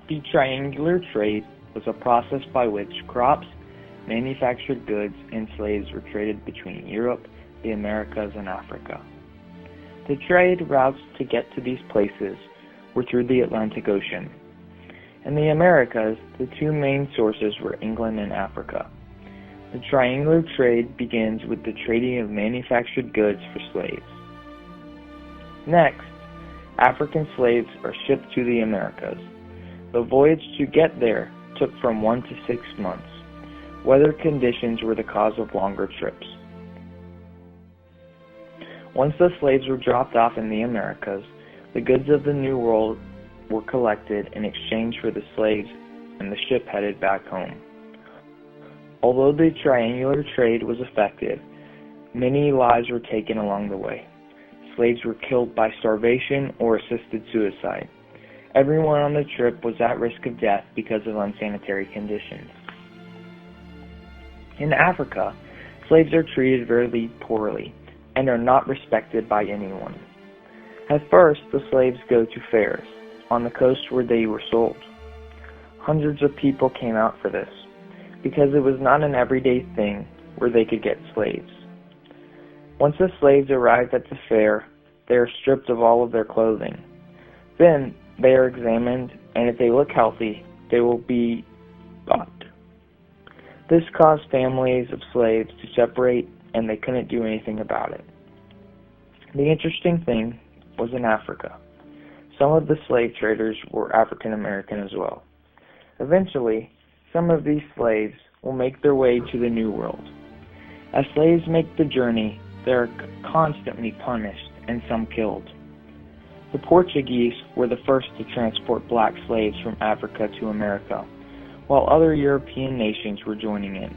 The triangular trade was a process by which crops, manufactured goods, and slaves were traded between Europe, the Americas, and Africa. The trade routes to get to these places were through the Atlantic Ocean. In the Americas, the two main sources were England and Africa. The triangular trade begins with the trading of manufactured goods for slaves. Next, African slaves are shipped to the Americas. The voyage to get there took from 1 to 6 months. Weather conditions were the cause of longer trips. Once the slaves were dropped off in the Americas, the goods of the New World were collected in exchange for the slaves, and the ship headed back home. Although the triangular trade was effective, many lives were taken along the way. Slaves were killed by starvation or assisted suicide. Everyone on the trip was at risk of death because of unsanitary conditions. In Africa, slaves are treated very poorly and are not respected by anyone. At first, the slaves go to fairs on the coast where they were sold. Hundreds of people came out for this, because it was not an everyday thing where they could get slaves. Once the slaves arrived at the fair, they are stripped of all of their clothing. Then they are examined, and if they look healthy, they will be bought. This caused families of slaves to separate, and they couldn't do anything about it. The interesting thing was in Africa. Some of the slave traders were African American as well. Eventually, some of these slaves will make their way to the New World. As slaves make the journey, they are constantly punished and some killed. The Portuguese were the first to transport black slaves from Africa to America, while other European nations were joining in.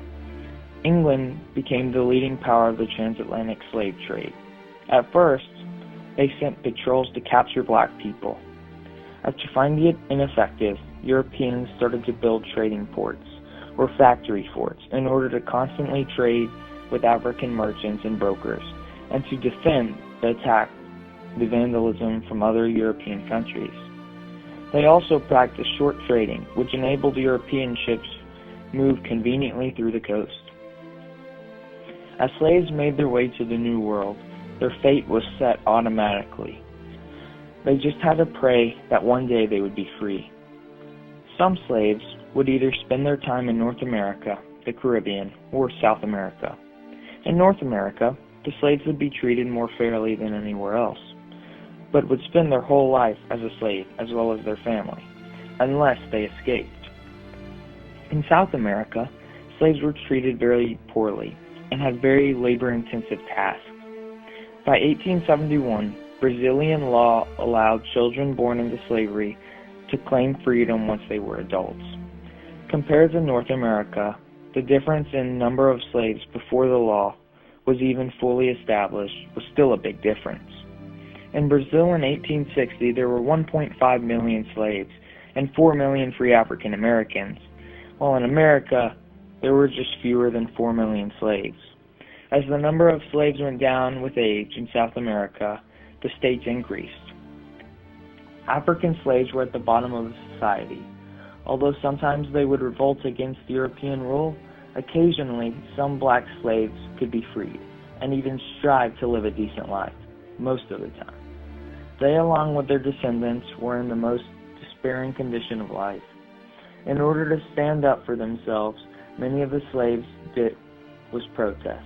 England became the leading power of the transatlantic slave trade. At first, they sent patrols to capture black people. After finding it ineffective, Europeans started to build trading ports, or factory forts, in order to constantly trade with African merchants and brokers, and to defend the attack, the vandalism from other European countries. They also practiced short trading, which enabled European ships move conveniently through the coast. As slaves made their way to the New World, their fate was set automatically. They just had to pray that one day they would be free. Some slaves would either spend their time in North America, the Caribbean, or South America. In North America, the slaves would be treated more fairly than anywhere else, but would spend their whole life as a slave as well as their family, unless they escaped. In South America, slaves were treated very poorly and had very labor-intensive tasks. By 1871, Brazilian law allowed children born into slavery to claim freedom once they were adults. Compared to North America, the difference in number of slaves before the law was even fully established was still a big difference. In Brazil in 1860, there were 1.5 million slaves and 4 million free African Americans, while in America, there were just fewer than 4 million slaves. As the number of slaves went down with age in South America, the states increased. African slaves were at the bottom of society. Although sometimes they would revolt against European rule, occasionally some black slaves could be freed, and even strive to live a decent life, most of the time. They, along with their descendants, were in the most despairing condition of life. In order to stand up for themselves, many of the slaves did was protest,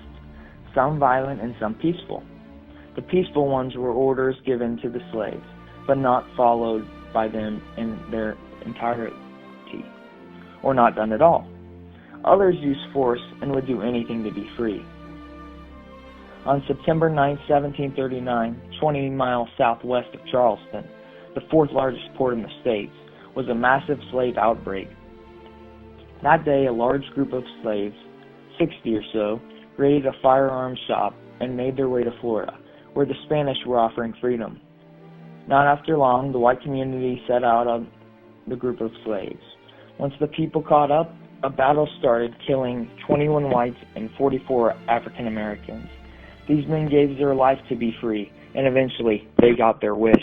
some violent and some peaceful. The peaceful ones were orders given to the slaves, but not followed by them in their entirety, or not done at all. Others used force and would do anything to be free. On September 9, 1739, 20 miles southwest of Charleston, the fourth largest port in the States, was a massive slave outbreak. That day, a large group of slaves, 60 or so, raided a firearms shop and made their way to Florida, where the Spanish were offering freedom. Not after long, the white community set out on the group of slaves. Once the people caught up, a battle started, killing 21 whites and 44 African Americans. These men gave their life to be free, and eventually they got their wish.